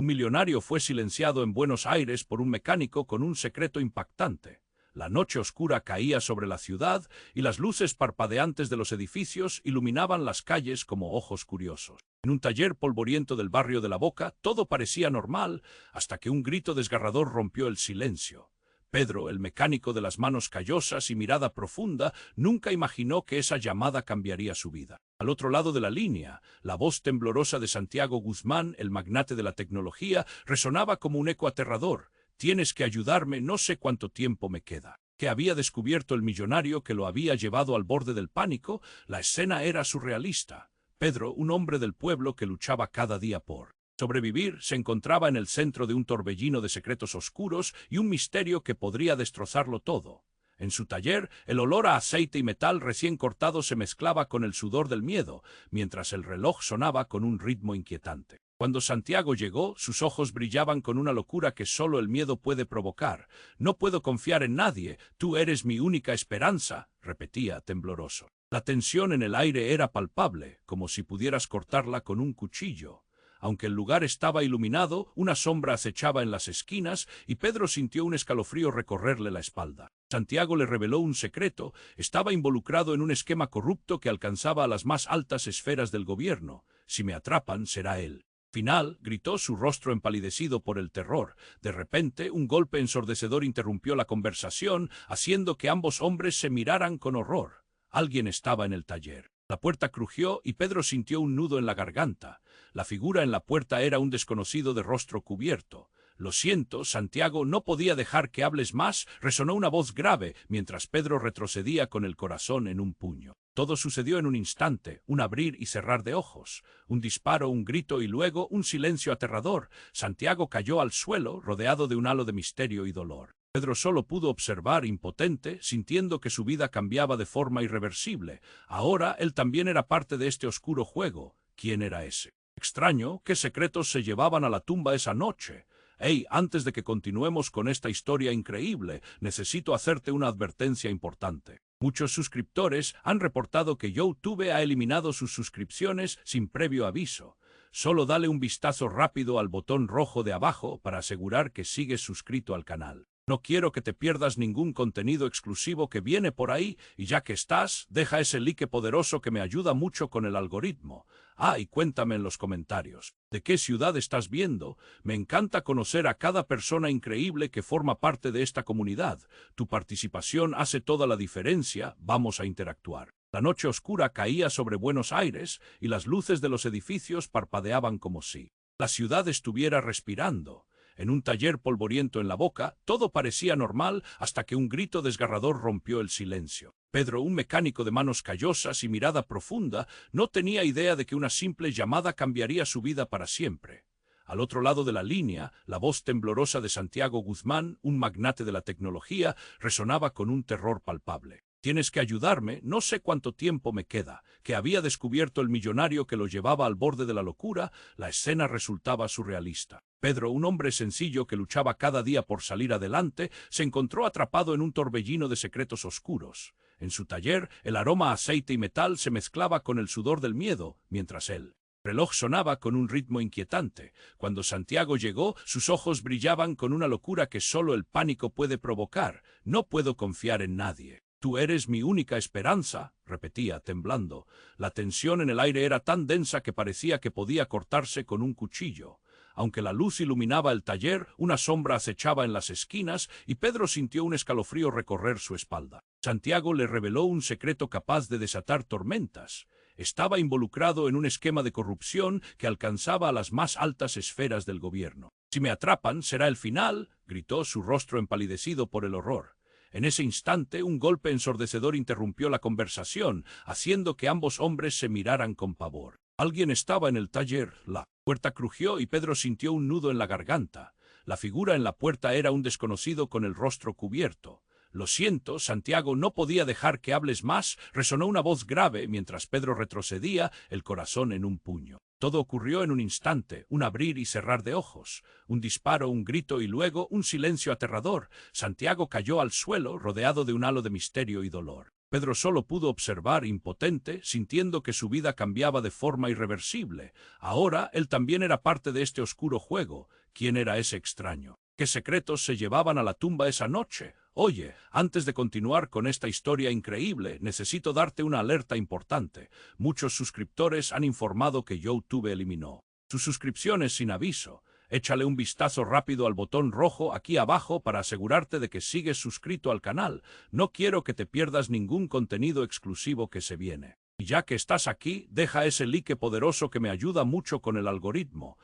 millonario fue silenciado en Buenos Aires por un mecánico con un secreto impactante. La noche oscura caía sobre la ciudad y las luces parpadeantes de los edificios iluminaban las calles como ojos curiosos. En un taller polvoriento del barrio de La Boca todo parecía normal hasta que un grito desgarrador rompió el silencio. Pedro, el mecánico de las manos callosas y mirada profunda, nunca imaginó que esa llamada cambiaría su vida. Al otro lado de la línea, la voz temblorosa de Santiago Guzmán, el magnate de la tecnología, resonaba como un eco aterrador. «Tienes que ayudarme, no sé cuánto tiempo me queda». ¿Qué había descubierto el millonario que lo había llevado al borde del pánico? La escena era surrealista. Pedro, un hombre del pueblo que luchaba cada día por sobrevivir, se encontraba en el centro de un torbellino de secretos oscuros y un misterio que podría destrozarlo todo. En su taller, el olor a aceite y metal recién cortado se mezclaba con el sudor del miedo, mientras el reloj sonaba con un ritmo inquietante. Cuando Santiago llegó, sus ojos brillaban con una locura que solo el miedo puede provocar. «No puedo confiar en nadie, tú eres mi única esperanza», repetía tembloroso. La tensión en el aire era palpable, como si pudieras cortarla con un cuchillo. Aunque el lugar estaba iluminado, una sombra acechaba en las esquinas y Pedro sintió un escalofrío recorrerle la espalda. Santiago le reveló un secreto: estaba involucrado en un esquema corrupto que alcanzaba a las más altas esferas del gobierno. «Si me atrapan, será él». Final, gritó, su rostro empalidecido por el terror. De repente, un golpe ensordecedor interrumpió la conversación, haciendo que ambos hombres se miraran con horror. Alguien estaba en el taller. La puerta crujió y Pedro sintió un nudo en la garganta. La figura en la puerta era un desconocido de rostro cubierto. «Lo siento, Santiago, no podía dejar que hables más», resonó una voz grave, mientras Pedro retrocedía con el corazón en un puño. Todo sucedió en un instante, un abrir y cerrar de ojos, un disparo, un grito y luego un silencio aterrador. Santiago cayó al suelo, rodeado de un halo de misterio y dolor. Pedro solo pudo observar, impotente, sintiendo que su vida cambiaba de forma irreversible. Ahora él también era parte de este oscuro juego. ¿Quién era ese extraño? ¿Qué secretos se llevaban a la tumba esa noche? «Hey, antes de que continuemos con esta historia increíble, necesito hacerte una advertencia importante. Muchos suscriptores han reportado que YouTube ha eliminado sus suscripciones sin previo aviso. Solo dale un vistazo rápido al botón rojo de abajo para asegurar que sigues suscrito al canal. No quiero que te pierdas ningún contenido exclusivo que viene por ahí, y ya que estás, deja ese like poderoso que me ayuda mucho con el algoritmo. Ah, y cuéntame en los comentarios, ¿de qué ciudad estás viendo? Me encanta conocer a cada persona increíble que forma parte de esta comunidad. Tu participación hace toda la diferencia, vamos a interactuar». La noche oscura caía sobre Buenos Aires y las luces de los edificios parpadeaban como si la ciudad estuviera respirando. En un taller polvoriento en La Boca, todo parecía normal hasta que un grito desgarrador rompió el silencio. Pedro, un mecánico de manos callosas y mirada profunda, no tenía idea de que una simple llamada cambiaría su vida para siempre. Al otro lado de la línea, la voz temblorosa de Santiago Guzmán, un magnate de la tecnología, resonaba con un terror palpable. «Tienes que ayudarme, no sé cuánto tiempo me queda». ¿Que había descubierto el millonario que lo llevaba al borde de la locura? La escena resultaba surrealista. Pedro, un hombre sencillo que luchaba cada día por salir adelante, se encontró atrapado en un torbellino de secretos oscuros. En su taller, el aroma a aceite y metal se mezclaba con el sudor del miedo, mientras el reloj sonaba con un ritmo inquietante. Cuando Santiago llegó, sus ojos brillaban con una locura que solo el pánico puede provocar. «No puedo confiar en nadie. Tú eres mi única esperanza», repetía, temblando. La tensión en el aire era tan densa que parecía que podía cortarse con un cuchillo. Aunque la luz iluminaba el taller, una sombra acechaba en las esquinas y Pedro sintió un escalofrío recorrer su espalda. Santiago le reveló un secreto capaz de desatar tormentas. Estaba involucrado en un esquema de corrupción que alcanzaba a las más altas esferas del gobierno. «Si me atrapan, será el final», gritó, su rostro empalidecido por el horror. En ese instante, un golpe ensordecedor interrumpió la conversación, haciendo que ambos hombres se miraran con pavor. Alguien estaba en el taller. La puerta crujió y Pedro sintió un nudo en la garganta. La figura en la puerta era un desconocido con el rostro cubierto. «Lo siento, Santiago, no podía dejar que hables más», resonó una voz grave mientras Pedro retrocedía, el corazón en un puño. Todo ocurrió en un instante, un abrir y cerrar de ojos, un disparo, un grito y luego un silencio aterrador. Santiago cayó al suelo, rodeado de un halo de misterio y dolor. Pedro solo pudo observar impotente, sintiendo que su vida cambiaba de forma irreversible. Ahora él también era parte de este oscuro juego. ¿Quién era ese extraño? ¿Qué secretos se llevaban a la tumba esa noche? Oye, antes de continuar con esta historia increíble, necesito darte una alerta importante. Muchos suscriptores han informado que YouTube eliminó sus suscripciones sin aviso. Échale un vistazo rápido al botón rojo aquí abajo para asegurarte de que sigues suscrito al canal. No quiero que te pierdas ningún contenido exclusivo que se viene. Y ya que estás aquí, deja ese like poderoso que me ayuda mucho con el algoritmo.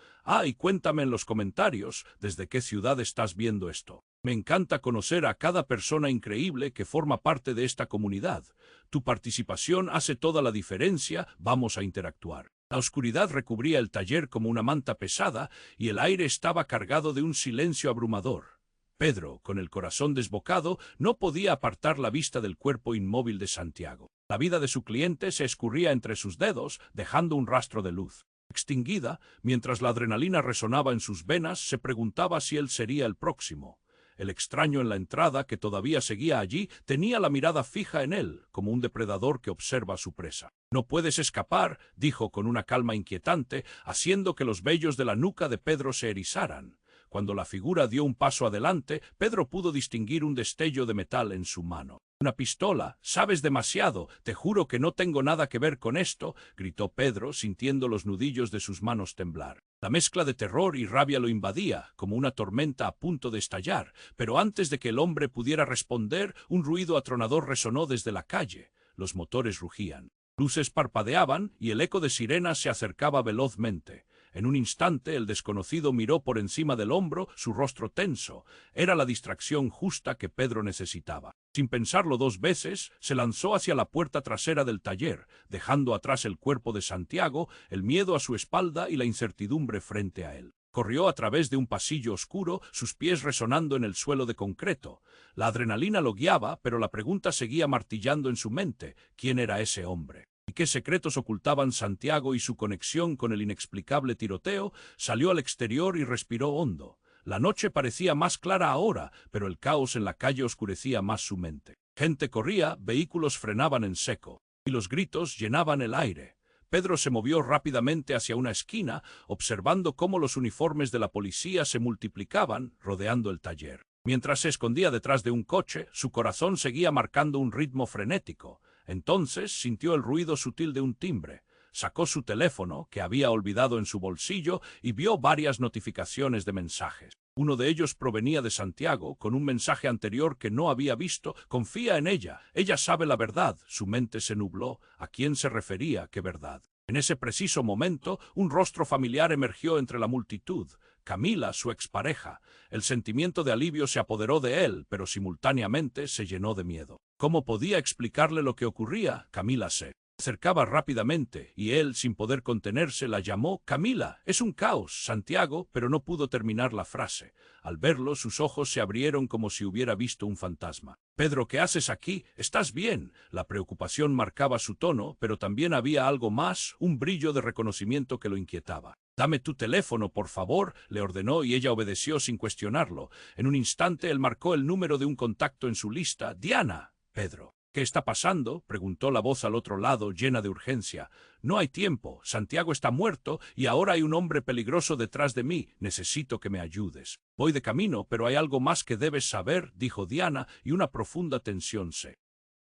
Y cuéntame en los comentarios desde qué ciudad estás viendo esto. Me encanta conocer a cada persona increíble que forma parte de esta comunidad. Tu participación hace toda la diferencia. Vamos a interactuar. La oscuridad recubría el taller como una manta pesada y el aire estaba cargado de un silencio abrumador. Pedro, con el corazón desbocado, no podía apartar la vista del cuerpo inmóvil de Santiago. La vida de su cliente se escurría entre sus dedos, dejando un rastro de luz. Extinguida, mientras la adrenalina resonaba en sus venas, se preguntaba si él sería el próximo. El extraño en la entrada, que todavía seguía allí, tenía la mirada fija en él, como un depredador que observa a su presa. «No puedes escapar», dijo con una calma inquietante, haciendo que los vellos de la nuca de Pedro se erizaran. Cuando la figura dio un paso adelante, Pedro pudo distinguir un destello de metal en su mano. «Una pistola. Sabes demasiado. Te juro que no tengo nada que ver con esto», gritó Pedro, sintiendo los nudillos de sus manos temblar. La mezcla de terror y rabia lo invadía, como una tormenta a punto de estallar, pero antes de que el hombre pudiera responder, un ruido atronador resonó desde la calle. Los motores rugían. Luces parpadeaban y el eco de sirenas se acercaba velozmente. En un instante el desconocido miró por encima del hombro, su rostro tenso. Era la distracción justa que Pedro necesitaba. Sin pensarlo dos veces, se lanzó hacia la puerta trasera del taller, dejando atrás el cuerpo de Santiago, el miedo a su espalda y la incertidumbre frente a él. Corrió a través de un pasillo oscuro, sus pies resonando en el suelo de concreto. La adrenalina lo guiaba, pero la pregunta seguía martillando en su mente. ¿Quién era ese hombre? ¿Y qué secretos ocultaban Santiago y su conexión con el inexplicable tiroteo? Salió al exterior y respiró hondo. La noche parecía más clara ahora, pero el caos en la calle oscurecía más su mente. Gente corría, vehículos frenaban en seco, y los gritos llenaban el aire. Pedro se movió rápidamente hacia una esquina, observando cómo los uniformes de la policía se multiplicaban, rodeando el taller. Mientras se escondía detrás de un coche, su corazón seguía marcando un ritmo frenético. Entonces sintió el ruido sutil de un timbre. Sacó su teléfono, que había olvidado en su bolsillo, y vio varias notificaciones de mensajes. Uno de ellos provenía de Santiago, con un mensaje anterior que no había visto. «Confía en ella. Ella sabe la verdad». Su mente se nubló. ¿A quién se refería? ¿Qué verdad? En ese preciso momento, un rostro familiar emergió entre la multitud. Camila, su expareja. El sentimiento de alivio se apoderó de él, pero simultáneamente se llenó de miedo. ¿Cómo podía explicarle lo que ocurría? Camila se acercaba rápidamente, y él, sin poder contenerse, la llamó «Camila, es un caos, Santiago», pero no pudo terminar la frase. Al verlo, sus ojos se abrieron como si hubiera visto un fantasma. «Pedro, ¿qué haces aquí? ¿Estás bien?» La preocupación marcaba su tono, pero también había algo más, un brillo de reconocimiento que lo inquietaba. «Dame tu teléfono, por favor», le ordenó, y ella obedeció sin cuestionarlo. En un instante él marcó el número de un contacto en su lista. «Diana». «Pedro». «¿Qué está pasando?», preguntó la voz al otro lado, llena de urgencia. «No hay tiempo. Santiago está muerto y ahora hay un hombre peligroso detrás de mí. Necesito que me ayudes». «Voy de camino, pero hay algo más que debes saber», dijo Diana, y una profunda tensión se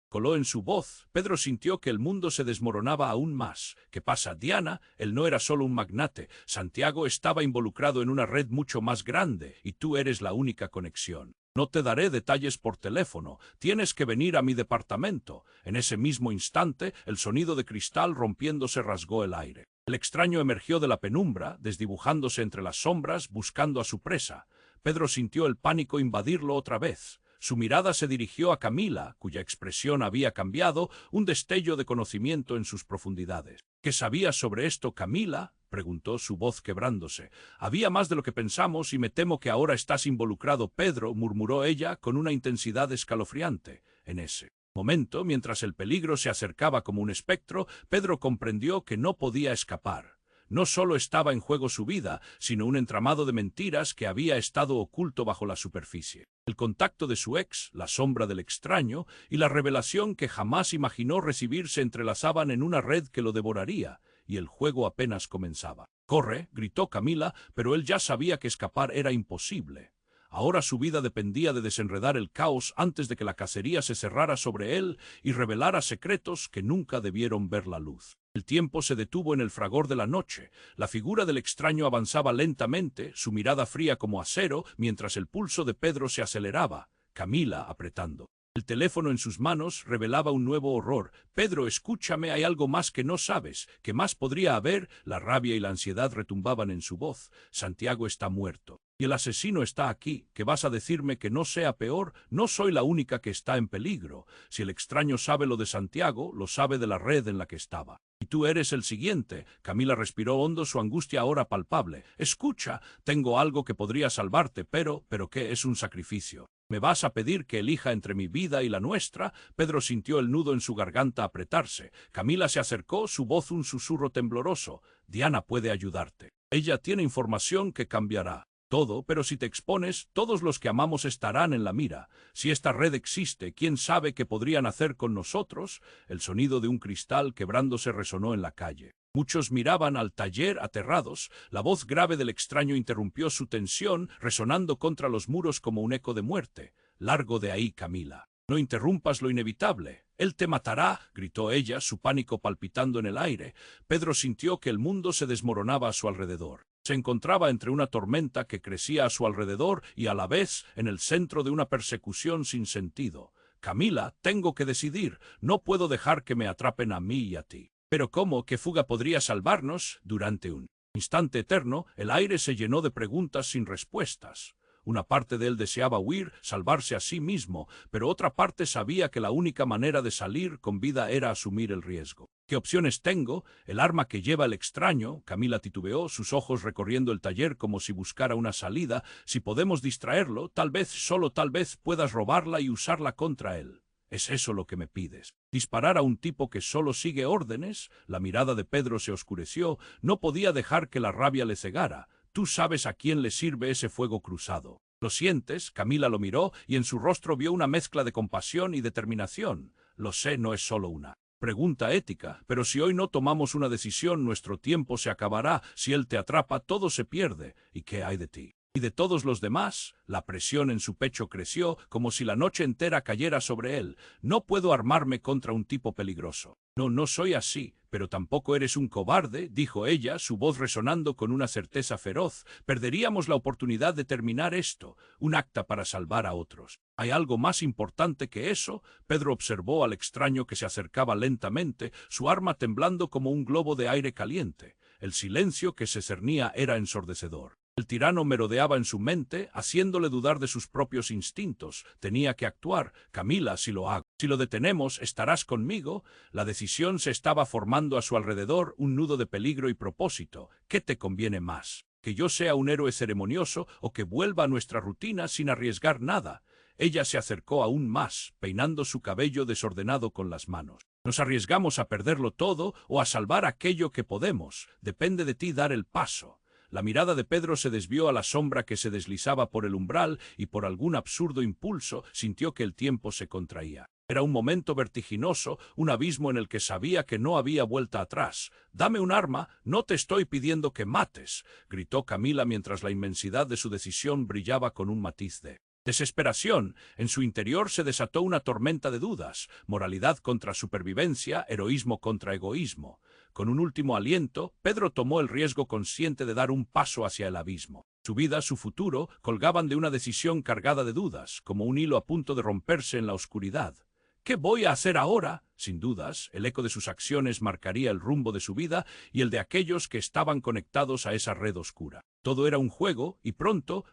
coló en su voz. Pedro sintió que el mundo se desmoronaba aún más. «¿Qué pasa, Diana?» Él no era solo un magnate. Santiago estaba involucrado en una red mucho más grande, y tú eres la única conexión. «No te daré detalles por teléfono. Tienes que venir a mi departamento». En ese mismo instante, el sonido de cristal rompiéndose rasgó el aire. El extraño emergió de la penumbra, desdibujándose entre las sombras, buscando a su presa. Pedro sintió el pánico invadirlo otra vez. Su mirada se dirigió a Camila, cuya expresión había cambiado, un destello de conocimiento en sus profundidades. «¿Qué sabías sobre esto, Camila?», preguntó, su voz quebrándose. «Había más de lo que pensamos y me temo que ahora estás involucrado, Pedro», murmuró ella con una intensidad escalofriante. En ese momento, mientras el peligro se acercaba como un espectro, Pedro comprendió que no podía escapar. No solo estaba en juego su vida, sino un entramado de mentiras que había estado oculto bajo la superficie. El contacto de su ex, la sombra del extraño, y la revelación que jamás imaginó recibir se entrelazaban en una red que lo devoraría, y el juego apenas comenzaba. «¡Corre!», gritó Camila, pero él ya sabía que escapar era imposible. Ahora su vida dependía de desenredar el caos antes de que la cacería se cerrara sobre él y revelara secretos que nunca debieron ver la luz. El tiempo se detuvo en el fragor de la noche. La figura del extraño avanzaba lentamente, su mirada fría como acero, mientras el pulso de Pedro se aceleraba, Camila apretando. El teléfono en sus manos revelaba un nuevo horror. «Pedro, escúchame, hay algo más que no sabes. ¿Qué más podría haber?». La rabia y la ansiedad retumbaban en su voz. «Santiago está muerto. Y el asesino está aquí. ¿Qué vas a decirme que no sea peor? No soy la única que está en peligro. Si el extraño sabe lo de Santiago, lo sabe de la red en la que estaba. Y tú eres el siguiente». Camila respiró hondo, su angustia ahora palpable. «Escucha, tengo algo que podría salvarte, pero ¿qué es un sacrificio? ¿Me vas a pedir que elija entre mi vida y la nuestra?». Pedro sintió el nudo en su garganta apretarse. Camila se acercó, su voz un susurro tembloroso. «Diana puede ayudarte. Ella tiene información que cambiará todo, pero si te expones, todos los que amamos estarán en la mira. Si esta red existe, ¿quién sabe qué podrían hacer con nosotros?». El sonido de un cristal quebrándose resonó en la calle. Muchos miraban al taller aterrados. La voz grave del extraño interrumpió su tensión, resonando contra los muros como un eco de muerte. «Largo de ahí, Camila. No interrumpas lo inevitable. Él te matará», gritó ella, su pánico palpitando en el aire. Pedro sintió que el mundo se desmoronaba a su alrededor. Se encontraba entre una tormenta que crecía a su alrededor y a la vez en el centro de una persecución sin sentido. «Camila, tengo que decidir. No puedo dejar que me atrapen a mí y a ti». «¿Pero cómo? ¿Qué fuga podría salvarnos?». Durante un instante eterno, el aire se llenó de preguntas sin respuestas. Una parte de él deseaba huir, salvarse a sí mismo, pero otra parte sabía que la única manera de salir con vida era asumir el riesgo. «¿Qué opciones tengo? El arma que lleva el extraño», Camila titubeó, sus ojos recorriendo el taller como si buscara una salida. «Si podemos distraerlo, tal vez, solo tal vez, puedas robarla y usarla contra él». «¿Es eso lo que me pides? ¿Disparar a un tipo que solo sigue órdenes?». La mirada de Pedro se oscureció, no podía dejar que la rabia le cegara. «Tú sabes a quién le sirve ese fuego cruzado. ¿Lo sientes?». Camila lo miró y en su rostro vio una mezcla de compasión y determinación. «Lo sé, no es solo una pregunta ética, pero si hoy no tomamos una decisión, nuestro tiempo se acabará. Si él te atrapa, todo se pierde. ¿Y qué hay de ti? ¿Y de todos los demás?». La presión en su pecho creció, como si la noche entera cayera sobre él. «No puedo armarme contra un tipo peligroso». «No, no soy así, pero tampoco eres un cobarde», dijo ella, su voz resonando con una certeza feroz. «Perderíamos la oportunidad de terminar esto, un acta para salvar a otros». «¿Hay algo más importante que eso?». Pedro observó al extraño que se acercaba lentamente, su arma temblando como un globo de aire caliente. El silencio que se cernía era ensordecedor. El tirano merodeaba en su mente, haciéndole dudar de sus propios instintos. Tenía que actuar. «Camila, si lo hago, si lo detenemos, ¿estarás conmigo?». La decisión se estaba formando a su alrededor, un nudo de peligro y propósito. «¿Qué te conviene más? ¿Que yo sea un héroe ceremonioso o que vuelva a nuestra rutina sin arriesgar nada?». Ella se acercó aún más, peinando su cabello desordenado con las manos. «Nos arriesgamos a perderlo todo o a salvar aquello que podemos. Depende de ti dar el paso». La mirada de Pedro se desvió a la sombra que se deslizaba por el umbral y por algún absurdo impulso sintió que el tiempo se contraía. Era un momento vertiginoso, un abismo en el que sabía que no había vuelta atrás. «Dame un arma, no te estoy pidiendo que mates», gritó Camila mientras la inmensidad de su decisión brillaba con un matiz de desesperación. En su interior se desató una tormenta de dudas, moralidad contra supervivencia, heroísmo contra egoísmo. Con un último aliento, Pedro tomó el riesgo consciente de dar un paso hacia el abismo. Su vida, su futuro, colgaban de una decisión cargada de dudas, como un hilo a punto de romperse en la oscuridad. «¿Qué voy a hacer ahora?». Sin dudas, el eco de sus acciones marcaría el rumbo de su vida y el de aquellos que estaban conectados a esa red oscura. Todo era un juego y pronto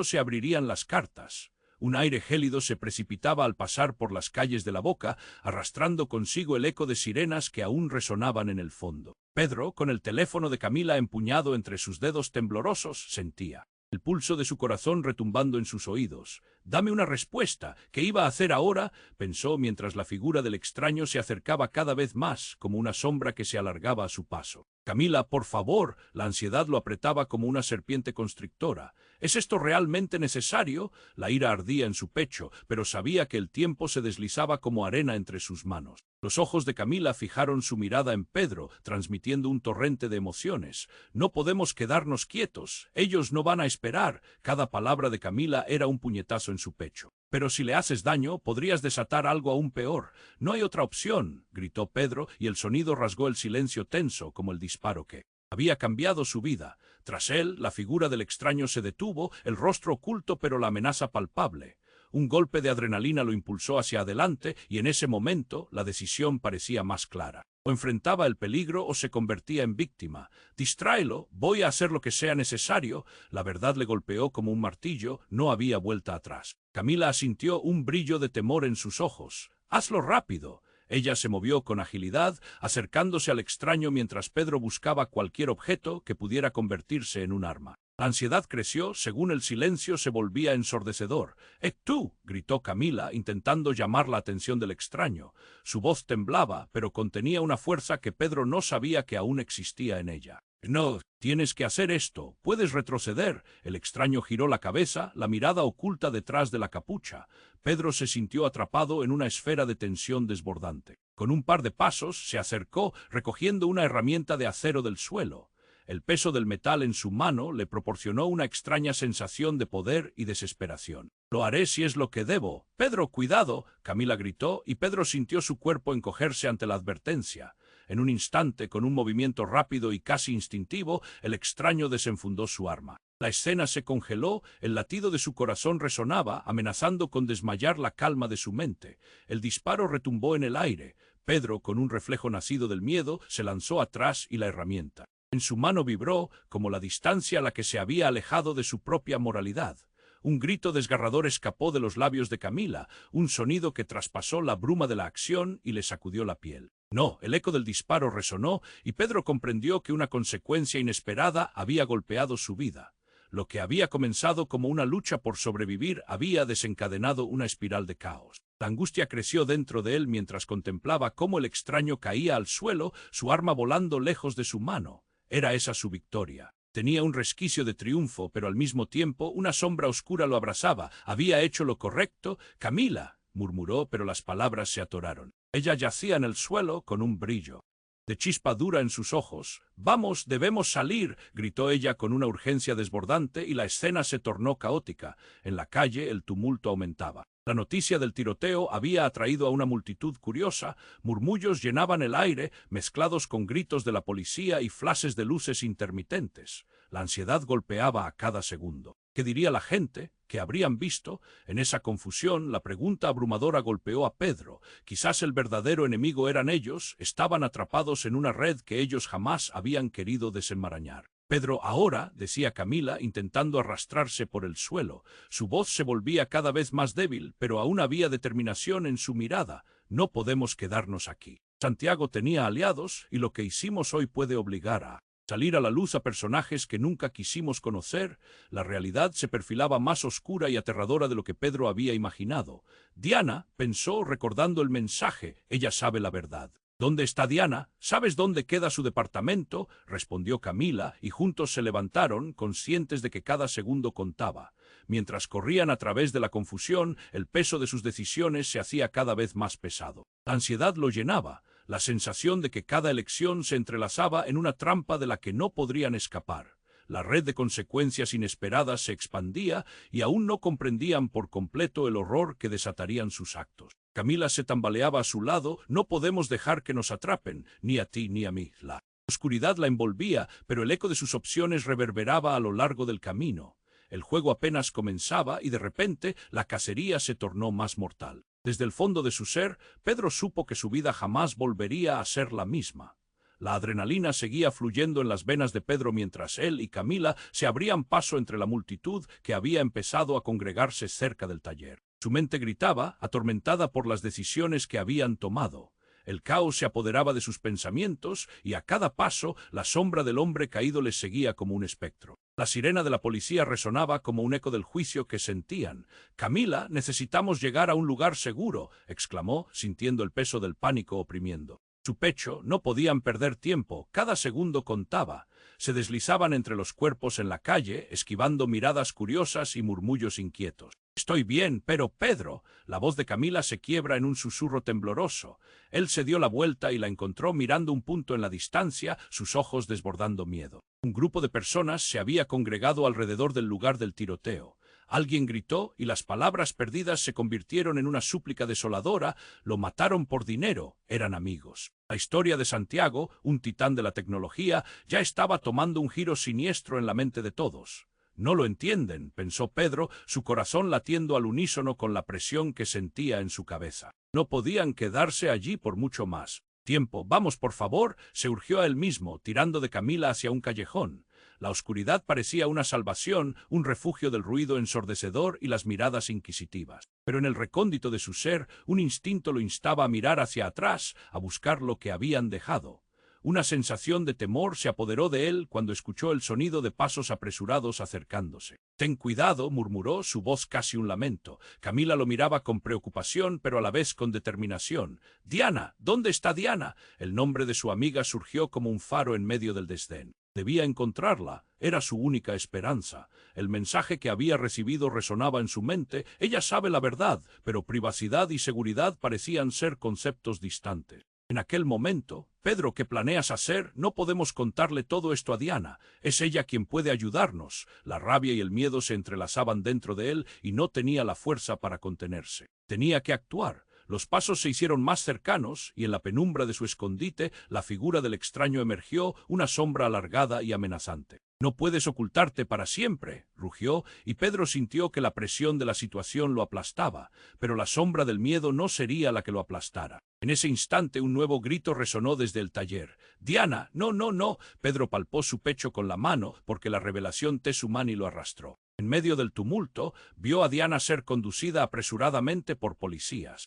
se abrirían las cartas. Un aire gélido se precipitaba al pasar por las calles de la Boca, arrastrando consigo el eco de sirenas que aún resonaban en el fondo. Pedro, con el teléfono de Camila empuñado entre sus dedos temblorosos, sentía el pulso de su corazón retumbando en sus oídos. «Dame una respuesta. ¿Qué iba a hacer ahora?», pensó mientras la figura del extraño se acercaba cada vez más, como una sombra que se alargaba a su paso. «Camila, por favor», la ansiedad lo apretaba como una serpiente constrictora. «¿Es esto realmente necesario?». La ira ardía en su pecho, pero sabía que el tiempo se deslizaba como arena entre sus manos. Los ojos de Camila fijaron su mirada en Pedro, transmitiendo un torrente de emociones. «No podemos quedarnos quietos. Ellos no van a esperar». Cada palabra de Camila era un puñetazo en su pecho. «Pero si le haces daño, podrías desatar algo aún peor. No hay otra opción», gritó Pedro, y el sonido rasgó el silencio tenso como el disparo que había cambiado su vida. Tras él, la figura del extraño se detuvo, el rostro oculto pero la amenaza palpable. Un golpe de adrenalina lo impulsó hacia adelante y en ese momento la decisión parecía más clara. O enfrentaba el peligro o se convertía en víctima. «Distráelo, voy a hacer lo que sea necesario». La verdad le golpeó como un martillo, no había vuelta atrás. Camila asintió, un brillo de temor en sus ojos. «Hazlo rápido». Ella se movió con agilidad, acercándose al extraño mientras Pedro buscaba cualquier objeto que pudiera convertirse en un arma. La ansiedad creció según el silencio se volvía ensordecedor. «¡Tú!», gritó Camila, intentando llamar la atención del extraño. Su voz temblaba, pero contenía una fuerza que Pedro no sabía que aún existía en ella. «No, tienes que hacer esto. Puedes retroceder». El extraño giró la cabeza, la mirada oculta detrás de la capucha. Pedro se sintió atrapado en una esfera de tensión desbordante. Con un par de pasos se acercó, recogiendo una herramienta de acero del suelo. El peso del metal en su mano le proporcionó una extraña sensación de poder y desesperación. «Lo haré si es lo que debo». «Pedro, cuidado», Camila gritó, y Pedro sintió su cuerpo encogerse ante la advertencia. En un instante, con un movimiento rápido y casi instintivo, el extraño desenfundó su arma. La escena se congeló, el latido de su corazón resonaba, amenazando con desmayar la calma de su mente. El disparo retumbó en el aire. Pedro, con un reflejo nacido del miedo, se lanzó atrás y la herramienta en su mano vibró, como la distancia a la que se había alejado de su propia moralidad. Un grito desgarrador escapó de los labios de Camila, un sonido que traspasó la bruma de la acción y le sacudió la piel. No, el eco del disparo resonó y Pedro comprendió que una consecuencia inesperada había golpeado su vida. Lo que había comenzado como una lucha por sobrevivir había desencadenado una espiral de caos. La angustia creció dentro de él mientras contemplaba cómo el extraño caía al suelo, su arma volando lejos de su mano. Era esa su victoria. Tenía un resquicio de triunfo, pero al mismo tiempo una sombra oscura lo abrasaba. «Había hecho lo correcto». «Camila», murmuró, pero las palabras se atoraron. Ella yacía en el suelo con un brillo de chispa dura en sus ojos. «Vamos, debemos salir», gritó ella con una urgencia desbordante y la escena se tornó caótica. En la calle el tumulto aumentaba. La noticia del tiroteo había atraído a una multitud curiosa, murmullos llenaban el aire, mezclados con gritos de la policía y flashes de luces intermitentes. La ansiedad golpeaba a cada segundo. ¿Qué diría la gente? ¿Qué habrían visto? En esa confusión, la pregunta abrumadora golpeó a Pedro. Quizás el verdadero enemigo eran ellos, estaban atrapados en una red que ellos jamás habían querido desenmarañar. «Pedro, ahora», decía Camila, intentando arrastrarse por el suelo. Su voz se volvía cada vez más débil, pero aún había determinación en su mirada. «No podemos quedarnos aquí. Santiago tenía aliados, y lo que hicimos hoy puede obligar a salir a la luz a personajes que nunca quisimos conocer». La realidad se perfilaba más oscura y aterradora de lo que Pedro había imaginado. «Diana», pensó, recordando el mensaje, «ella sabe la verdad». «¿Dónde está Diana? ¿Sabes dónde queda su departamento?», respondió Camila, y juntos se levantaron, conscientes de que cada segundo contaba. Mientras corrían a través de la confusión, el peso de sus decisiones se hacía cada vez más pesado. La ansiedad lo llenaba, la sensación de que cada elección se entrelazaba en una trampa de la que no podrían escapar. La red de consecuencias inesperadas se expandía y aún no comprendían por completo el horror que desatarían sus actos. Camila se tambaleaba a su lado. «No podemos dejar que nos atrapen, ni a ti ni a mí». La oscuridad la envolvía, pero el eco de sus opciones reverberaba a lo largo del camino. El juego apenas comenzaba y de repente la cacería se tornó más mortal. Desde el fondo de su ser, Pedro supo que su vida jamás volvería a ser la misma. La adrenalina seguía fluyendo en las venas de Pedro mientras él y Camila se abrían paso entre la multitud que había empezado a congregarse cerca del taller. Su mente gritaba, atormentada por las decisiones que habían tomado. El caos se apoderaba de sus pensamientos y a cada paso la sombra del hombre caído les seguía como un espectro. La sirena de la policía resonaba como un eco del juicio que sentían. «Camila, necesitamos llegar a un lugar seguro», exclamó, sintiendo el peso del pánico oprimiendo su pecho. No podían perder tiempo, cada segundo contaba. Se deslizaban entre los cuerpos en la calle, esquivando miradas curiosas y murmullos inquietos. «Estoy bien, pero Pedro». La voz de Camila se quiebra en un susurro tembloroso. Él se dio la vuelta y la encontró mirando un punto en la distancia, sus ojos desbordando miedo. Un grupo de personas se había congregado alrededor del lugar del tiroteo. Alguien gritó y las palabras perdidas se convirtieron en una súplica desoladora. «Lo mataron por dinero». Eran amigos. La historia de Santiago, un titán de la tecnología, ya estaba tomando un giro siniestro en la mente de todos. «No lo entienden», pensó Pedro, su corazón latiendo al unísono con la presión que sentía en su cabeza. No podían quedarse allí por mucho más. «Tiempo, vamos por favor», se urgió a él mismo, tirando de Camila hacia un callejón. La oscuridad parecía una salvación, un refugio del ruido ensordecedor y las miradas inquisitivas. Pero en el recóndito de su ser, un instinto lo instaba a mirar hacia atrás, a buscar lo que habían dejado. Una sensación de temor se apoderó de él cuando escuchó el sonido de pasos apresurados acercándose. «Ten cuidado», murmuró, su voz casi un lamento. Camila lo miraba con preocupación, pero a la vez con determinación. «Diana, ¿dónde está Diana?». El nombre de su amiga surgió como un faro en medio del desdén. Debía encontrarla, era su única esperanza. El mensaje que había recibido resonaba en su mente. Ella sabe la verdad, pero privacidad y seguridad parecían ser conceptos distantes. En aquel momento, «Pedro, ¿qué planeas hacer? No podemos contarle todo esto a Diana. Es ella quien puede ayudarnos». La rabia y el miedo se entrelazaban dentro de él y no tenía la fuerza para contenerse. Tenía que actuar. Los pasos se hicieron más cercanos y en la penumbra de su escondite la figura del extraño emergió, una sombra alargada y amenazante. «No puedes ocultarte para siempre», rugió, y Pedro sintió que la presión de la situación lo aplastaba, pero la sombra del miedo no sería la que lo aplastara. En ese instante un nuevo grito resonó desde el taller. «Diana, no, no, no». Pedro palpó su pecho con la mano porque la revelación Tesumani lo arrastró. En medio del tumulto, vio a Diana ser conducida apresuradamente por policías.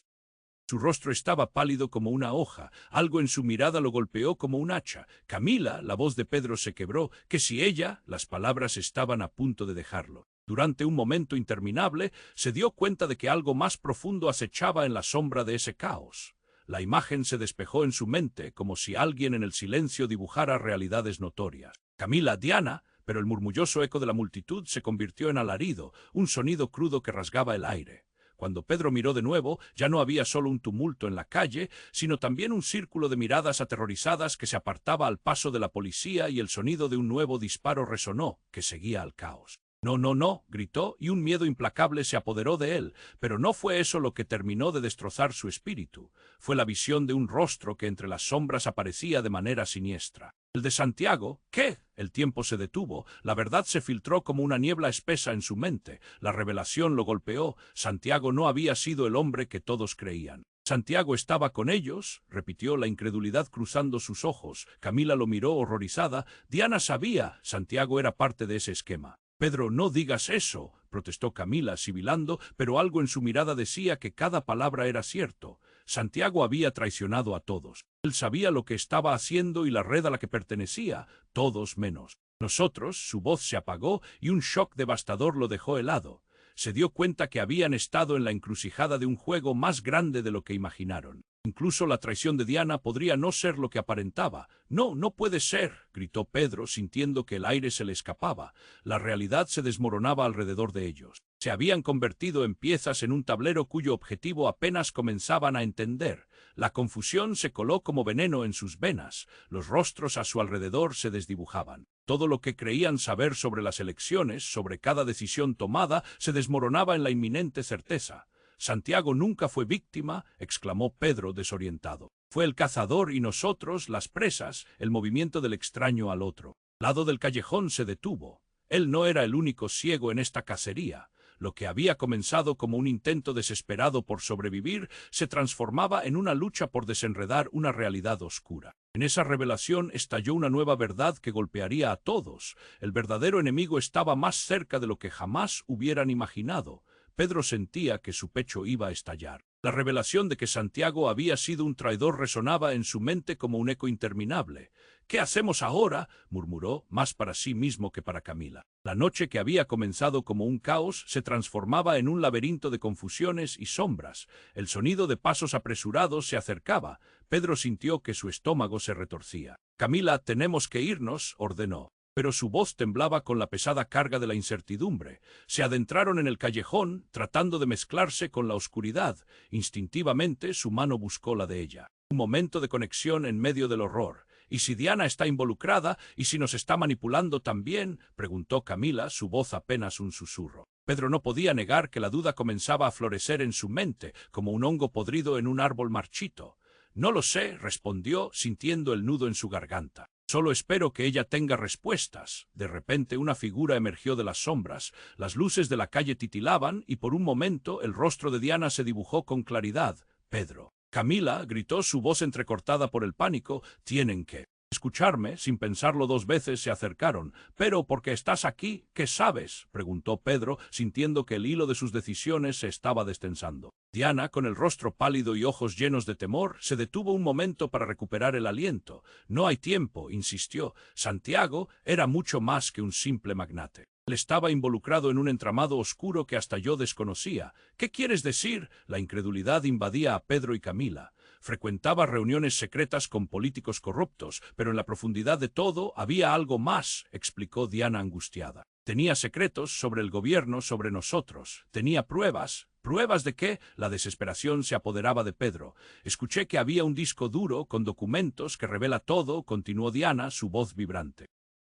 Su rostro estaba pálido como una hoja, algo en su mirada lo golpeó como un hacha. «Camila», la voz de Pedro se quebró, «que si ella», las palabras estaban a punto de dejarlo. Durante un momento interminable, se dio cuenta de que algo más profundo acechaba en la sombra de ese caos. La imagen se despejó en su mente, como si alguien en el silencio dibujara realidades notorias. «Camila, Diana», pero el murmulloso eco de la multitud se convirtió en alarido, un sonido crudo que rasgaba el aire. Cuando Pedro miró de nuevo, ya no había solo un tumulto en la calle, sino también un círculo de miradas aterrorizadas que se apartaba al paso de la policía y el sonido de un nuevo disparo resonó, que seguía al caos. «No, no, no», gritó, y un miedo implacable se apoderó de él, pero no fue eso lo que terminó de destrozar su espíritu. Fue la visión de un rostro que entre las sombras aparecía de manera siniestra. El de Santiago. «¿Qué?». El tiempo se detuvo, la verdad se filtró como una niebla espesa en su mente, la revelación lo golpeó. Santiago no había sido el hombre que todos creían. «Santiago estaba con ellos», repitió, la incredulidad cruzando sus ojos. Camila lo miró horrorizada. Diana sabía, Santiago era parte de ese esquema. «Pedro, no digas eso», protestó Camila, sibilando, pero algo en su mirada decía que cada palabra era cierto. Santiago había traicionado a todos. Él sabía lo que estaba haciendo y la red a la que pertenecía, todos menos nosotros. Su voz se apagó y un shock devastador lo dejó helado. Se dio cuenta que habían estado en la encrucijada de un juego más grande de lo que imaginaron. Incluso la traición de Diana podría no ser lo que aparentaba. «No, no puede ser», gritó Pedro, sintiendo que el aire se le escapaba. La realidad se desmoronaba alrededor de ellos. Se habían convertido en piezas en un tablero cuyo objetivo apenas comenzaban a entender. La confusión se coló como veneno en sus venas. Los rostros a su alrededor se desdibujaban. Todo lo que creían saber sobre las elecciones, sobre cada decisión tomada, se desmoronaba en la inminente certeza. «Santiago nunca fue víctima», exclamó Pedro desorientado. «Fue el cazador y nosotros, las presas», el movimiento del extraño al otro lado del callejón se detuvo. Él no era el único ciego en esta cacería. Lo que había comenzado como un intento desesperado por sobrevivir se transformaba en una lucha por desenredar una realidad oscura. En esa revelación estalló una nueva verdad que golpearía a todos. El verdadero enemigo estaba más cerca de lo que jamás hubieran imaginado. Pedro sentía que su pecho iba a estallar. La revelación de que Santiago había sido un traidor resonaba en su mente como un eco interminable. «¿Qué hacemos ahora?», murmuró, más para sí mismo que para Camila. La noche, que había comenzado como un caos, se transformaba en un laberinto de confusiones y sombras. El sonido de pasos apresurados se acercaba. Pedro sintió que su estómago se retorcía. «Camila, tenemos que irnos», ordenó. Pero su voz temblaba con la pesada carga de la incertidumbre. Se adentraron en el callejón, tratando de mezclarse con la oscuridad. Instintivamente su mano buscó la de ella. Un momento de conexión en medio del horror. «¿Y si Diana está involucrada? ¿Y si nos está manipulando también?», preguntó Camila, su voz apenas un susurro. Pedro no podía negar que la duda comenzaba a florecer en su mente, como un hongo podrido en un árbol marchito. «No lo sé», respondió, sintiendo el nudo en su garganta. «Solo espero que ella tenga respuestas». De repente una figura emergió de las sombras, las luces de la calle titilaban y por un momento el rostro de Diana se dibujó con claridad. «Pedro». «Camila», gritó, su voz entrecortada por el pánico, «tienen que escucharme». Sin pensarlo dos veces se acercaron. «Pero, ¿por qué estás aquí? ¿Qué sabes?», preguntó Pedro, sintiendo que el hilo de sus decisiones se estaba destensando. Diana, con el rostro pálido y ojos llenos de temor, se detuvo un momento para recuperar el aliento. «No hay tiempo», insistió. «Santiago era mucho más que un simple magnate. Él estaba involucrado en un entramado oscuro que hasta yo desconocía». «¿Qué quieres decir?». La incredulidad invadía a Pedro y Camila. Frecuentaba reuniones secretas con políticos corruptos, pero en la profundidad de todo había algo más, explicó Diana angustiada. «Tenía secretos sobre el gobierno, sobre nosotros. Tenía pruebas». «¿Pruebas de qué?». La desesperación se apoderaba de Pedro. «Escuché que había un disco duro con documentos que revela todo», continuó Diana, su voz vibrante,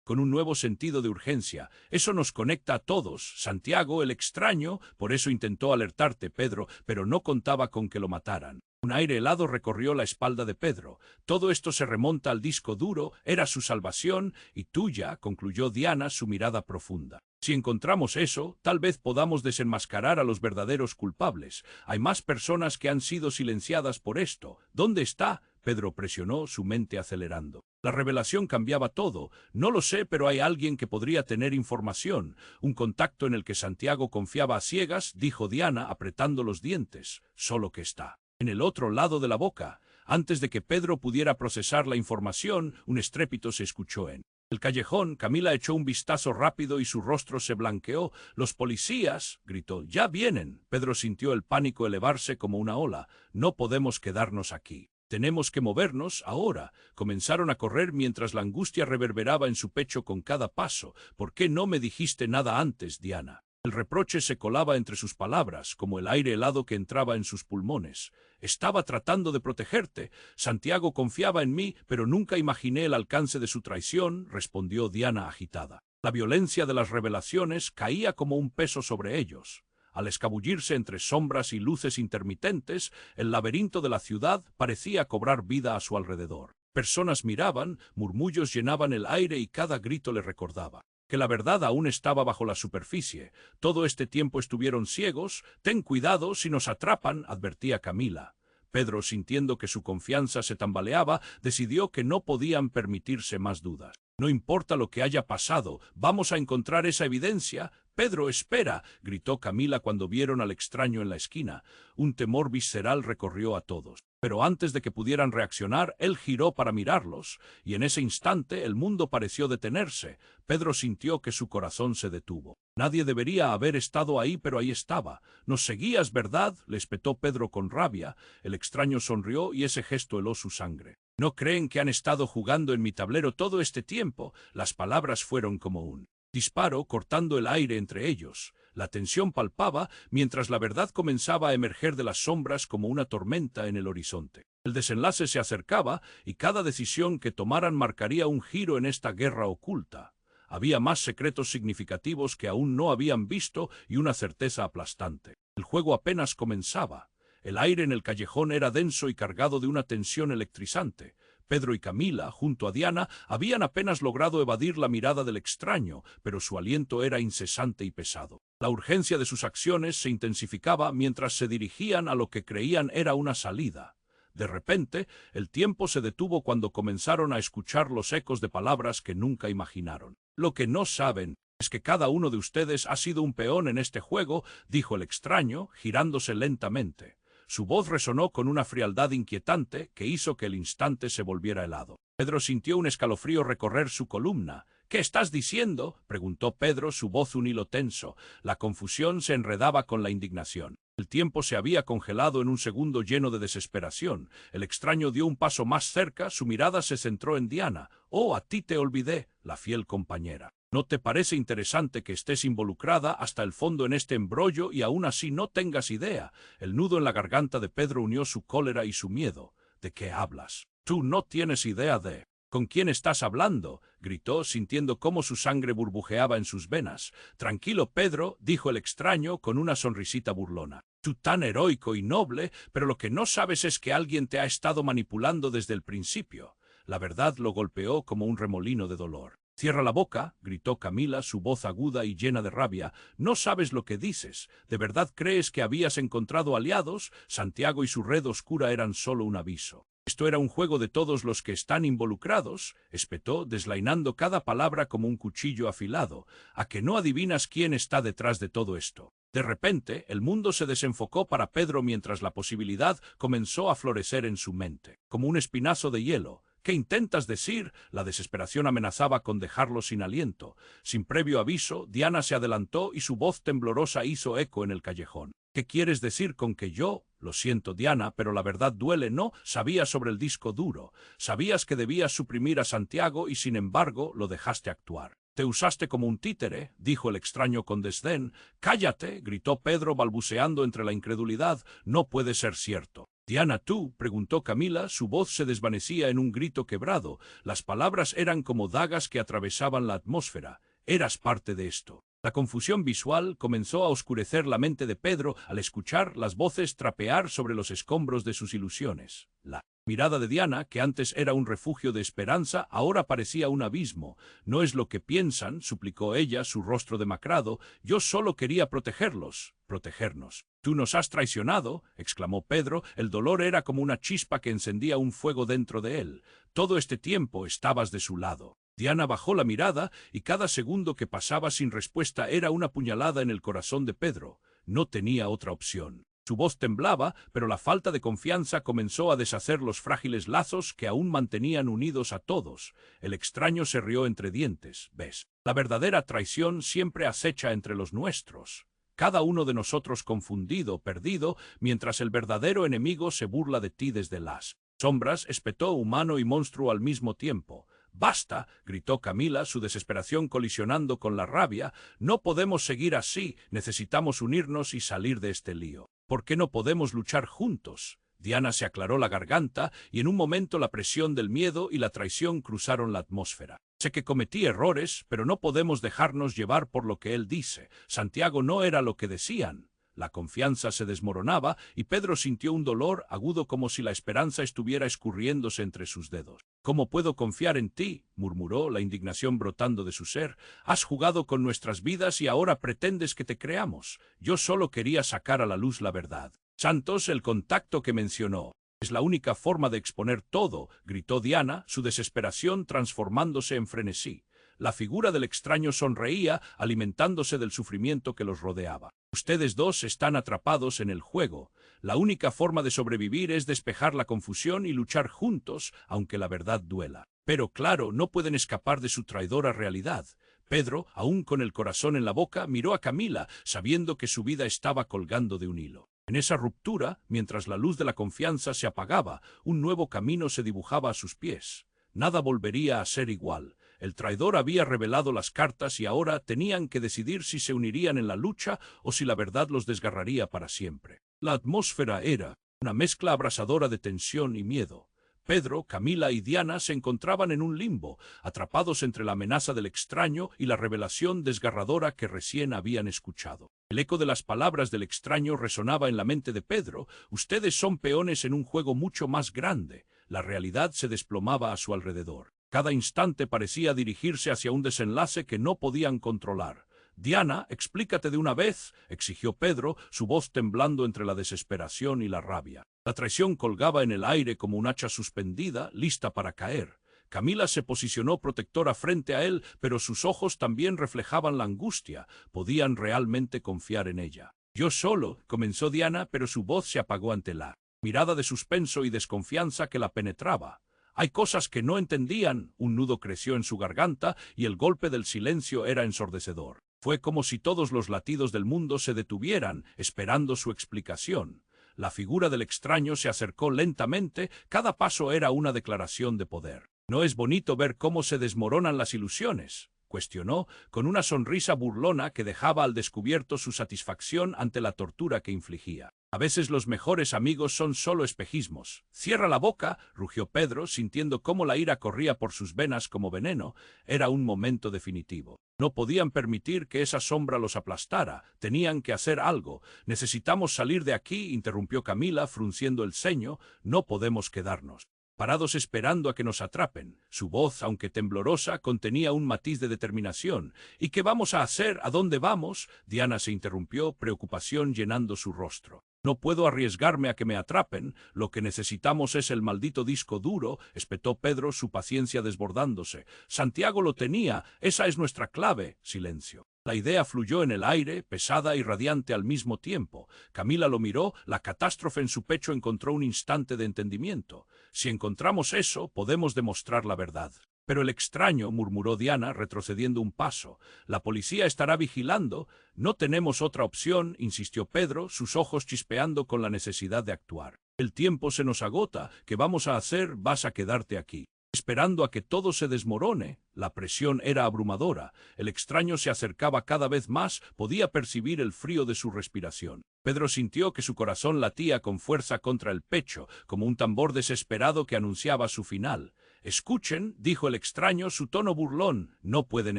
con un nuevo sentido de urgencia. «Eso nos conecta a todos. Santiago, el extraño, por eso intentó alertarte, Pedro, pero no contaba con que lo mataran». Un aire helado recorrió la espalda de Pedro. «Todo esto se remonta al disco duro, era su salvación y tuya», concluyó Diana, su mirada profunda. «Si encontramos eso, tal vez podamos desenmascarar a los verdaderos culpables. Hay más personas que han sido silenciadas por esto. ¿Dónde está?». Pedro presionó, su mente acelerando. La revelación cambiaba todo. «No lo sé, pero hay alguien que podría tener información. Un contacto en el que Santiago confiaba a ciegas», dijo Diana, apretando los dientes. «Solo que está en el otro lado de la boca». Antes de que Pedro pudiera procesar la información, un estrépito se escuchó en el callejón. Camila echó un vistazo rápido y su rostro se blanqueó. «¡Los policías!», gritó. «¡Ya vienen!». Pedro sintió el pánico elevarse como una ola. «No podemos quedarnos aquí. Tenemos que movernos ahora». Comenzaron a correr mientras la angustia reverberaba en su pecho con cada paso. «¿Por qué no me dijiste nada antes, Diana?». El reproche se colaba entre sus palabras, como el aire helado que entraba en sus pulmones. «Estaba tratando de protegerte. Santiago confiaba en mí, pero nunca imaginé el alcance de su traición», respondió Diana agitada. La violencia de las revelaciones caía como un peso sobre ellos. Al escabullirse entre sombras y luces intermitentes, el laberinto de la ciudad parecía cobrar vida a su alrededor. Personas miraban, murmullos llenaban el aire y cada grito le recordaba que la verdad aún estaba bajo la superficie. «Todo este tiempo estuvieron ciegos. Ten cuidado, si nos atrapan», advertía Camila. Pedro, sintiendo que su confianza se tambaleaba, decidió que no podían permitirse más dudas. «No importa lo que haya pasado, vamos a encontrar esa evidencia». «Pedro, espera», gritó Camila cuando vieron al extraño en la esquina. Un temor visceral recorrió a todos. Pero antes de que pudieran reaccionar, él giró para mirarlos, y en ese instante el mundo pareció detenerse. Pedro sintió que su corazón se detuvo. Nadie debería haber estado ahí, pero ahí estaba. «Nos seguías, ¿verdad?», le espetó Pedro con rabia. El extraño sonrió y ese gesto heló su sangre. «¿No creen que han estado jugando en mi tablero todo este tiempo?». Las palabras fueron como un disparo, cortando el aire entre ellos. La tensión palpaba, mientras la verdad comenzaba a emerger de las sombras como una tormenta en el horizonte. El desenlace se acercaba, y cada decisión que tomaran marcaría un giro en esta guerra oculta. Había más secretos significativos que aún no habían visto y una certeza aplastante. El juego apenas comenzaba. El aire en el callejón era denso y cargado de una tensión electrizante. Pedro y Camila, junto a Diana, habían apenas logrado evadir la mirada del extraño, pero su aliento era incesante y pesado. La urgencia de sus acciones se intensificaba mientras se dirigían a lo que creían era una salida. De repente, el tiempo se detuvo cuando comenzaron a escuchar los ecos de palabras que nunca imaginaron. «Lo que no saben Es que cada uno de ustedes ha sido un peón en este juego, dijo el extraño, girándose lentamente. Su voz resonó con una frialdad inquietante que hizo que el instante se volviera helado. Pedro sintió un escalofrío recorrer su columna. —¿Qué estás diciendo? —preguntó Pedro, su voz un hilo tenso. La confusión se enredaba con la indignación. El tiempo se había congelado en un segundo lleno de desesperación. El extraño dio un paso más cerca, su mirada se centró en Diana. —Oh, a ti te olvidé, la fiel compañera. ¿No te parece interesante que estés involucrada hasta el fondo en este embrollo y aún así no tengas idea? El nudo en la garganta de Pedro unió su cólera y su miedo. —¿De qué hablas? Tú no tienes idea de... —¿Con quién estás hablando? —gritó, sintiendo cómo su sangre burbujeaba en sus venas. —Tranquilo, Pedro —dijo el extraño con una sonrisita burlona. Tú tan heroico y noble, pero lo que no sabes es que alguien te ha estado manipulando desde el principio. La verdad lo golpeó como un remolino de dolor. —Cierra la boca —gritó Camila, su voz aguda y llena de rabia—. No sabes lo que dices. ¿De verdad crees que habías encontrado aliados? Santiago y su red oscura eran solo un aviso. Esto era un juego de todos los que están involucrados, espetó, deslainando cada palabra como un cuchillo afilado. ¿A que no adivinas quién está detrás de todo esto? De repente, el mundo se desenfocó para Pedro mientras la posibilidad comenzó a florecer en su mente, como un espinazo de hielo. —¿Qué intentas decir? La desesperación amenazaba con dejarlo sin aliento. Sin previo aviso, Diana se adelantó y su voz temblorosa hizo eco en el callejón. —¿Qué quieres decir con que yo? Lo siento, Diana, pero la verdad duele, ¿no? Sabías sobre el disco duro. Sabías que debías suprimir a Santiago y sin embargo lo dejaste actuar. Te usaste como un títere —dijo el extraño con desdén. —¡Cállate! —gritó Pedro balbuceando entre la incredulidad—. No puede ser cierto. —Diana, ¿tú? —preguntó Camila, su voz se desvanecía en un grito quebrado. Las palabras eran como dagas que atravesaban la atmósfera. Eras parte de esto. La confusión visual comenzó a oscurecer la mente de Pedro al escuchar las voces trapear sobre los escombros de sus ilusiones. La mirada de Diana, que antes era un refugio de esperanza, ahora parecía un abismo. —No es lo que piensan —suplicó ella, su rostro demacrado—. Yo solo quería protegerlos, protegernos. —Tú nos has traicionado —exclamó Pedro—. El dolor era como una chispa que encendía un fuego dentro de él. Todo este tiempo estabas de su lado. Diana bajó la mirada y cada segundo que pasaba sin respuesta era una puñalada en el corazón de Pedro. No tenía otra opción. Su voz temblaba, pero la falta de confianza comenzó a deshacer los frágiles lazos que aún mantenían unidos a todos. El extraño se rió entre dientes. —¿Ves? La verdadera traición siempre acecha entre los nuestros. Cada uno de nosotros confundido, perdido, mientras el verdadero enemigo se burla de ti desde las sombras, espetó humano y monstruo al mismo tiempo. —¡Basta! —gritó Camila, su desesperación colisionando con la rabia. —No podemos seguir así. Necesitamos unirnos y salir de este lío. ¿Por qué no podemos luchar juntos? Diana se aclaró la garganta y en un momento la presión del miedo y la traición cruzaron la atmósfera. Sé que cometí errores, pero no podemos dejarnos llevar por lo que él dice. Santiago no era lo que decían. La confianza se desmoronaba y Pedro sintió un dolor agudo como si la esperanza estuviera escurriéndose entre sus dedos. —¿Cómo puedo confiar en ti? —murmuró, la indignación brotando de su ser. —Has jugado con nuestras vidas y ahora pretendes que te creamos. Yo solo quería sacar a la luz la verdad. Santos, el contacto que mencionó. —Es la única forma de exponer todo —gritó Diana, su desesperación transformándose en frenesí. La figura del extraño sonreía, alimentándose del sufrimiento que los rodeaba. Ustedes dos están atrapados en el juego. La única forma de sobrevivir es despejar la confusión y luchar juntos, aunque la verdad duela. Pero claro, no pueden escapar de su traidora realidad. Pedro, aún con el corazón en la boca, miró a Camila, sabiendo que su vida estaba colgando de un hilo. En esa ruptura, mientras la luz de la confianza se apagaba, un nuevo camino se dibujaba a sus pies. Nada volvería a ser igual. El traidor había revelado las cartas y ahora tenían que decidir si se unirían en la lucha o si la verdad los desgarraría para siempre. La atmósfera era una mezcla abrasadora de tensión y miedo. Pedro, Camila y Diana se encontraban en un limbo, atrapados entre la amenaza del extraño y la revelación desgarradora que recién habían escuchado. El eco de las palabras del extraño resonaba en la mente de Pedro. Ustedes son peones en un juego mucho más grande. La realidad se desplomaba a su alrededor. Cada instante parecía dirigirse hacia un desenlace que no podían controlar. —Diana, explícate de una vez —exigió Pedro, su voz temblando entre la desesperación y la rabia. La traición colgaba en el aire como un hacha suspendida, lista para caer. Camila se posicionó protectora frente a él, pero sus ojos también reflejaban la angustia. Podían realmente confiar en ella. Yo solo, comenzó Diana, pero su voz se apagó ante la mirada de suspenso y desconfianza que la penetraba. Hay cosas que no entendían, un nudo creció en su garganta y el golpe del silencio era ensordecedor. Fue como si todos los latidos del mundo se detuvieran, esperando su explicación. La figura del extraño se acercó lentamente, cada paso era una declaración de poder. «¿No es bonito ver cómo se desmoronan las ilusiones?», cuestionó, con una sonrisa burlona que dejaba al descubierto su satisfacción ante la tortura que infligía. «A veces los mejores amigos son solo espejismos». «Cierra la boca», rugió Pedro, sintiendo cómo la ira corría por sus venas como veneno. Era un momento definitivo. No podían permitir que esa sombra los aplastara. Tenían que hacer algo. «Necesitamos salir de aquí», interrumpió Camila, frunciendo el ceño. «No podemos quedarnos parados esperando a que nos atrapen». Su voz, aunque temblorosa, contenía un matiz de determinación. «¿Y qué vamos a hacer? ¿A dónde vamos?». Diana se interrumpió, preocupación llenando su rostro. «No puedo arriesgarme a que me atrapen. Lo que necesitamos es el maldito disco duro», espetó Pedro, su paciencia desbordándose. «Santiago lo tenía. Esa es nuestra clave». Silencio. La idea fluyó en el aire, pesada y radiante al mismo tiempo. Camila lo miró, la catástrofe en su pecho encontró un instante de entendimiento. «Si encontramos eso, podemos demostrar la verdad». «Pero el extraño», murmuró Diana, retrocediendo un paso. «La policía estará vigilando». «No tenemos otra opción», insistió Pedro, sus ojos chispeando con la necesidad de actuar. «El tiempo se nos agota. ¿Qué vamos a hacer? Vas a quedarte aquí, esperando a que todo se desmorone». La presión era abrumadora. El extraño se acercaba cada vez más, podía percibir el frío de su respiración. Pedro sintió que su corazón latía con fuerza contra el pecho, como un tambor desesperado que anunciaba su final. «Escuchen», dijo el extraño, su tono burlón, «no pueden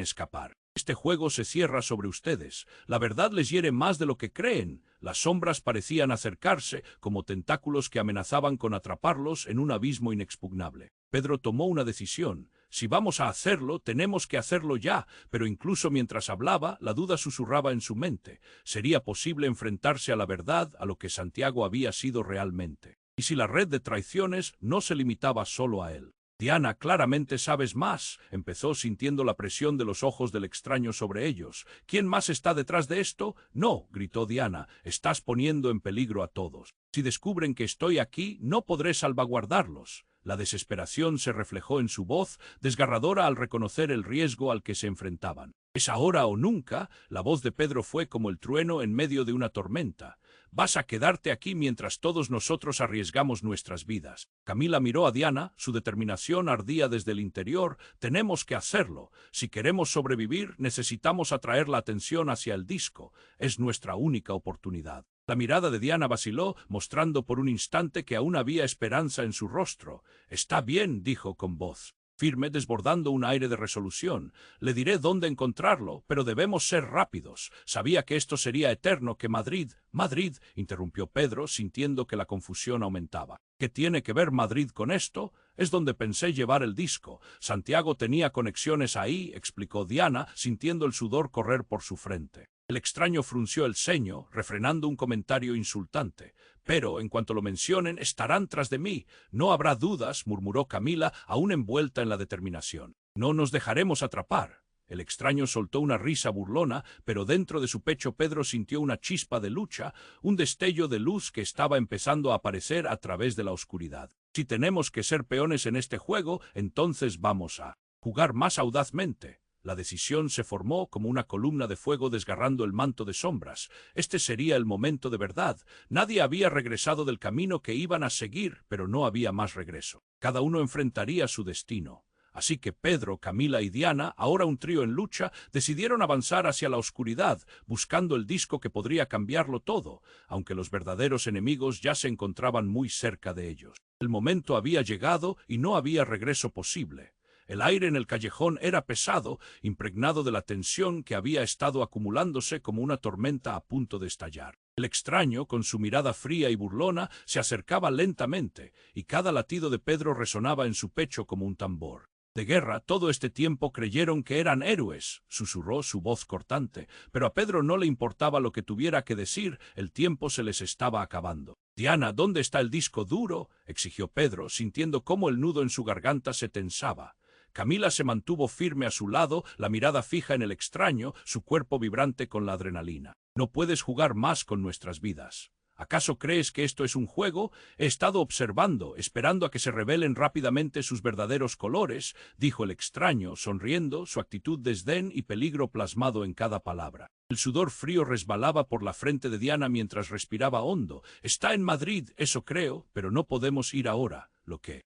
escapar. Este juego se cierra sobre ustedes. La verdad les hiere más de lo que creen». Las sombras parecían acercarse, como tentáculos que amenazaban con atraparlos en un abismo inexpugnable. Pedro tomó una decisión. «Si vamos a hacerlo, tenemos que hacerlo ya». Pero incluso mientras hablaba, la duda susurraba en su mente. ¿Sería posible enfrentarse a la verdad, a lo que Santiago había sido realmente? ¿Y si la red de traiciones no se limitaba solo a él? «Diana, claramente sabes más», empezó, sintiendo la presión de los ojos del extraño sobre ellos. «¿Quién más está detrás de esto?». «No», gritó Diana, «estás poniendo en peligro a todos. Si descubren que estoy aquí, no podré salvaguardarlos». La desesperación se reflejó en su voz, desgarradora al reconocer el riesgo al que se enfrentaban. «Es ahora o nunca». La voz de Pedro fue como el trueno en medio de una tormenta. «Vas a quedarte aquí mientras todos nosotros arriesgamos nuestras vidas». Camila miró a Diana, su determinación ardía desde el interior. «Tenemos que hacerlo. Si queremos sobrevivir, necesitamos atraer la atención hacia el disco. Es nuestra única oportunidad». La mirada de Diana vaciló, mostrando por un instante que aún había esperanza en su rostro. «Está bien», dijo con voz firme, desbordando un aire de resolución. «Le diré dónde encontrarlo, pero debemos ser rápidos». Sabía que esto sería eterno, que Madrid... «Madrid», interrumpió Pedro, sintiendo que la confusión aumentaba. «¿Qué tiene que ver Madrid con esto? Es donde pensé llevar el disco. Santiago tenía conexiones ahí», explicó Diana, sintiendo el sudor correr por su frente. El extraño frunció el ceño, refrenando un comentario insultante. «Pero, en cuanto lo mencionen, estarán tras de mí». «No habrá dudas», murmuró Camila, aún envuelta en la determinación. «No nos dejaremos atrapar». El extraño soltó una risa burlona, pero dentro de su pecho Pedro sintió una chispa de lucha, un destello de luz que estaba empezando a aparecer a través de la oscuridad. «Si tenemos que ser peones en este juego, entonces vamos a jugar más audazmente». La decisión se formó como una columna de fuego desgarrando el manto de sombras. Este sería el momento de verdad. Nadie había regresado del camino que iban a seguir, pero no había más regreso. Cada uno enfrentaría su destino. Así que Pedro, Camila y Diana, ahora un trío en lucha, decidieron avanzar hacia la oscuridad, buscando el disco que podría cambiarlo todo, aunque los verdaderos enemigos ya se encontraban muy cerca de ellos. El momento había llegado y no había regreso posible. El aire en el callejón era pesado, impregnado de la tensión que había estado acumulándose como una tormenta a punto de estallar. El extraño, con su mirada fría y burlona, se acercaba lentamente, y cada latido de Pedro resonaba en su pecho como un tambor. «De guerra, todo este tiempo creyeron que eran héroes», susurró su voz cortante, pero a Pedro no le importaba lo que tuviera que decir, el tiempo se les estaba acabando. «Diana, ¿dónde está el disco duro?», exigió Pedro, sintiendo cómo el nudo en su garganta se tensaba. Camila se mantuvo firme a su lado, la mirada fija en el extraño, su cuerpo vibrante con la adrenalina. No puedes jugar más con nuestras vidas. ¿Acaso crees que esto es un juego? He estado observando, esperando a que se revelen rápidamente sus verdaderos colores, dijo el extraño, sonriendo, su actitud desdén y peligro plasmado en cada palabra. El sudor frío resbalaba por la frente de Diana mientras respiraba hondo. Está en Madrid, eso creo, pero no podemos ir ahora. Lo que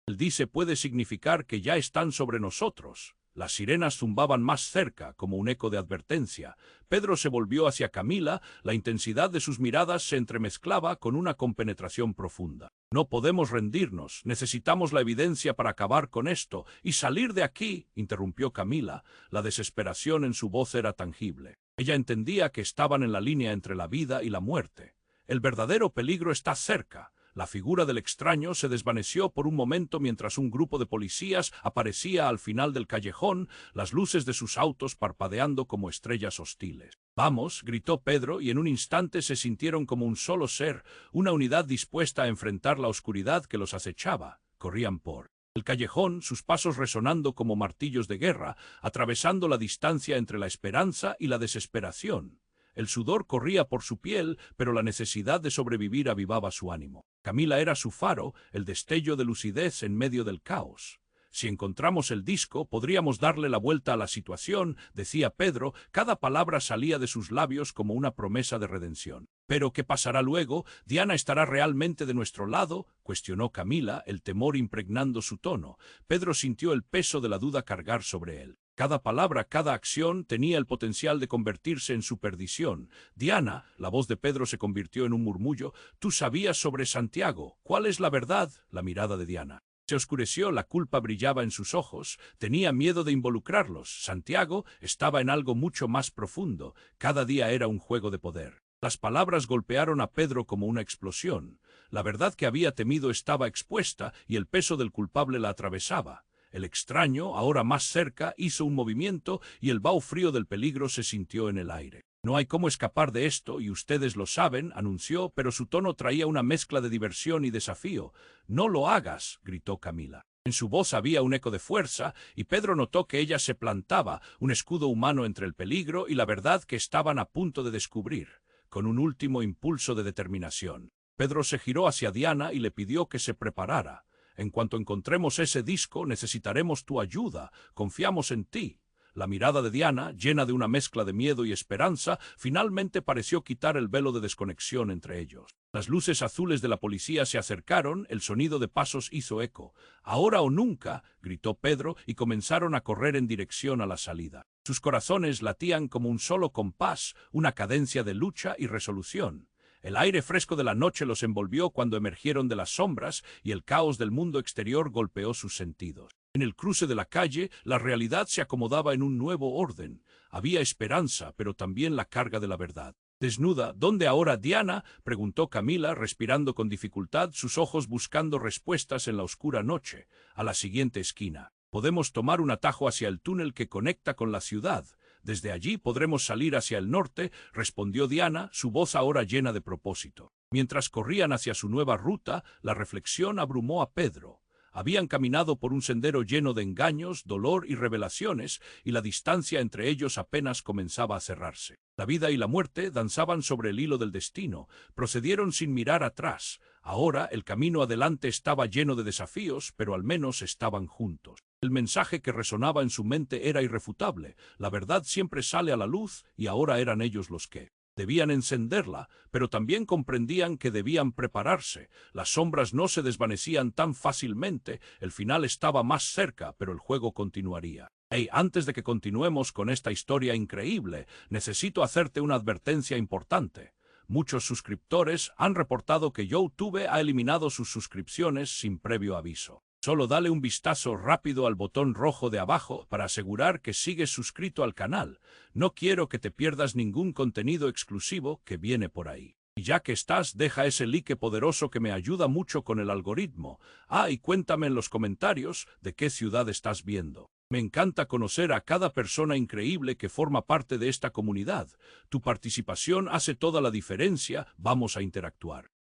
él dice puede significar que ya están sobre nosotros. Las sirenas zumbaban más cerca, como un eco de advertencia. Pedro se volvió hacia Camila, la intensidad de sus miradas se entremezclaba con una compenetración profunda. No podemos rendirnos, necesitamos la evidencia para acabar con esto, y salir de aquí, interrumpió Camila. La desesperación en su voz era tangible. Ella entendía que estaban en la línea entre la vida y la muerte. El verdadero peligro está cerca. La figura del extraño se desvaneció por un momento mientras un grupo de policías aparecía al final del callejón, las luces de sus autos parpadeando como estrellas hostiles. «Vamos», gritó Pedro, y en un instante se sintieron como un solo ser, una unidad dispuesta a enfrentar la oscuridad que los acechaba. Corrían por el callejón, sus pasos resonando como martillos de guerra, atravesando la distancia entre la esperanza y la desesperación. El sudor corría por su piel, pero la necesidad de sobrevivir avivaba su ánimo. Camila era su faro, el destello de lucidez en medio del caos. Si encontramos el disco, podríamos darle la vuelta a la situación, decía Pedro, cada palabra salía de sus labios como una promesa de redención. «¿Pero qué pasará luego? ¿Diana estará realmente de nuestro lado?», cuestionó Camila, el temor impregnando su tono. Pedro sintió el peso de la duda cargar sobre él. Cada palabra, cada acción tenía el potencial de convertirse en su perdición. «Diana», la voz de Pedro se convirtió en un murmullo, «tú sabías sobre Santiago. ¿Cuál es la verdad?». La mirada de Diana se oscureció, la culpa brillaba en sus ojos, tenía miedo de involucrarlos. Santiago estaba en algo mucho más profundo, cada día era un juego de poder. Las palabras golpearon a Pedro como una explosión. La verdad que había temido estaba expuesta y el peso del culpable la atravesaba. El extraño, ahora más cerca, hizo un movimiento y el vaho frío del peligro se sintió en el aire. «No hay cómo escapar de esto, y ustedes lo saben», anunció, pero su tono traía una mezcla de diversión y desafío. «No lo hagas», gritó Camila. En su voz había un eco de fuerza, y Pedro notó que ella se plantaba, un escudo humano entre el peligro y la verdad que estaban a punto de descubrir. Con un último impulso de determinación, Pedro se giró hacia Diana y le pidió que se preparara. «En cuanto encontremos ese disco, necesitaremos tu ayuda. Confiamos en ti». La mirada de Diana, llena de una mezcla de miedo y esperanza, finalmente pareció quitar el velo de desconexión entre ellos. Las luces azules de la policía se acercaron, el sonido de pasos hizo eco. «Ahora o nunca», gritó Pedro, y comenzaron a correr en dirección a la salida. Sus corazones latían como un solo compás, una cadencia de lucha y resolución. El aire fresco de la noche los envolvió cuando emergieron de las sombras y el caos del mundo exterior golpeó sus sentidos. En el cruce de la calle, la realidad se acomodaba en un nuevo orden. Había esperanza, pero también la carga de la verdad. «Desnuda, ¿dónde ahora, Diana?», preguntó Camila, respirando con dificultad, sus ojos buscando respuestas en la oscura noche. «A la siguiente esquina. Podemos tomar un atajo hacia el túnel que conecta con la ciudad. Desde allí podremos salir hacia el norte», respondió Diana, su voz ahora llena de propósito. Mientras corrían hacia su nueva ruta, la reflexión abrumó a Pedro. Habían caminado por un sendero lleno de engaños, dolor y revelaciones, y la distancia entre ellos apenas comenzaba a cerrarse. La vida y la muerte danzaban sobre el hilo del destino, procedieron sin mirar atrás. Ahora el camino adelante estaba lleno de desafíos, pero al menos estaban juntos. El mensaje que resonaba en su mente era irrefutable. La verdad siempre sale a la luz, y ahora eran ellos los que debían encenderla, pero también comprendían que debían prepararse. Las sombras no se desvanecían tan fácilmente, el final estaba más cerca, pero el juego continuaría. «Hey, antes de que continuemos con esta historia increíble, necesito hacerte una advertencia importante. Muchos suscriptores han reportado que YouTube ha eliminado sus suscripciones sin previo aviso. Solo dale un vistazo rápido al botón rojo de abajo para asegurar que sigues suscrito al canal. No quiero que te pierdas ningún contenido exclusivo que viene por ahí. Y ya que estás, deja ese like poderoso que me ayuda mucho con el algoritmo. Y cuéntame en los comentarios de qué ciudad estás viendo. Me encanta conocer a cada persona increíble que forma parte de esta comunidad. Tu participación hace toda la diferencia, vamos a interactuar.